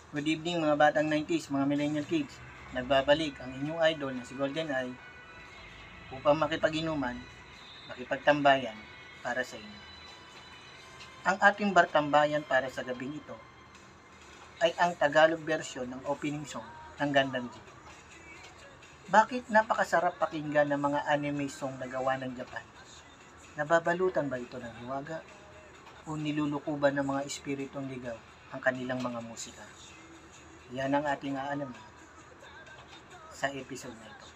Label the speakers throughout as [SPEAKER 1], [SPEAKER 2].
[SPEAKER 1] Good evening mga batang 90s, mga millennial kids. Nagbabalik ang inyong idol na si Golden Eye upang makipag-inuman, makipagtambayan para sa inyo. Ang ating bartambayan para sa gabing ito ay ang Tagalog version ng opening song ng Gundam G. Bakit napakasarap pakinggan ng mga anime song na gawa ng Japan? Nababalutan ba ito ng hiwaga? O nilulukuban ng mga espiritong ligaw ang kanilang mga musika? Yan ang ating aalamin sa episode na ito.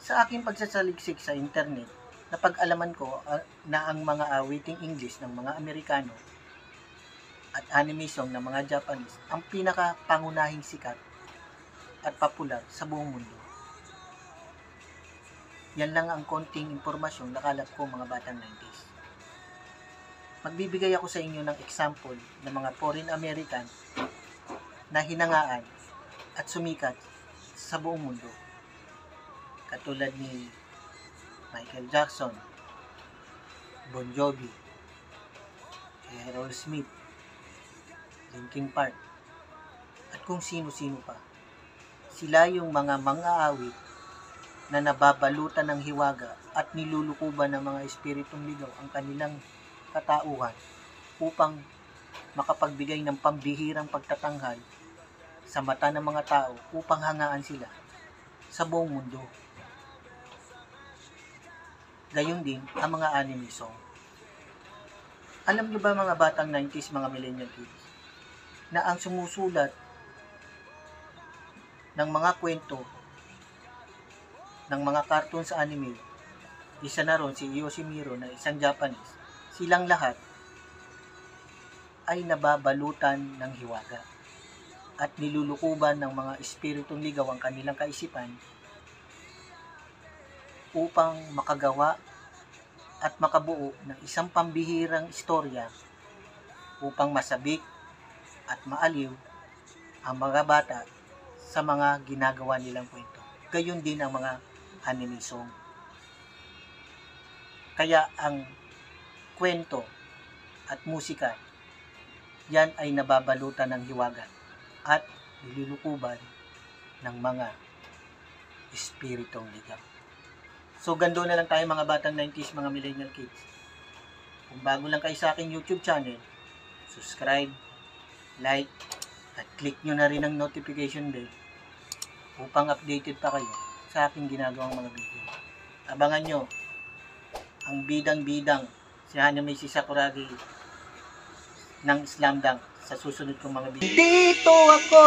[SPEAKER 1] Sa aking pagsasaliksik sa internet, napag-alaman ko na ang mga awiting English ng mga Amerikano at anime song ng mga Japanese ang pinaka-pangunahing sikat at popular sa buong mundo. Yan lang ang konting impormasyon na kalap ko mga batang 90s. Magbibigay ako sa inyo ng example ng mga foreign American na hinangaan at sumikat sa buong mundo. Katulad ni Michael Jackson, Bon Jovi, Aerosmith, Linkin Park, at kung sino-sino pa. Sila yung mga mang-aawit na nababalutan ng hiwaga at nilulukuban ng mga espiritong ligaw ang kanilang katauhan upang makapagbigay ng pambihirang pagtatanghal sa mata ng mga tao upang hangaan sila sa buong mundo. Gayon din ang mga anime song. Alam niyo ba mga batang 90s, mga millennial kids, na ang sumusulat ng mga kwento ng mga cartoon sa anime, isa na ron si Yoshimiro na isang Japanese, silang lahat ay nababalutan ng hiwaga at nilulukuban ng mga espiritong ligaw ang kanilang kaisipan upang makagawa at makabuo ng isang pambihirang istorya upang masabik at maaliw ang mga bata sa mga ginagawa nilang kwento. Gayon din ang mga anime song. Kaya ang kwento at musika, yan ay nababalutan ng hiwaga at nilulukuban ng mga espiritong ligaw. So, gando na lang tayo mga batang 90s, mga millennial kids. Kung bago lang kayo sa aking YouTube channel, subscribe, like, at click nyo na rin ang notification bell upang updated pa kayo sa aking ginagawang mga video. Abangan nyo ang bidang-bidang si Hanami si Sakuragi ng Slam Dunk sa susunod kong mga video. Dito ako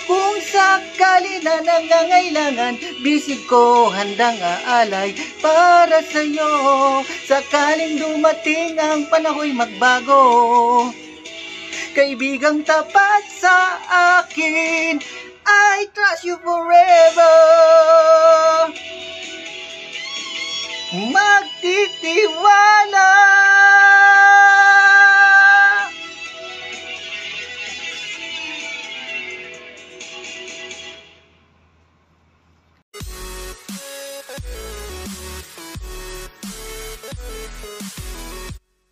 [SPEAKER 1] kung sakali na nangangailangan, bisig ko handang aalay para sa'yo. Sakaling dumating ang panahon'y magbago, kaibigang tapat sa akin, I trust you forever.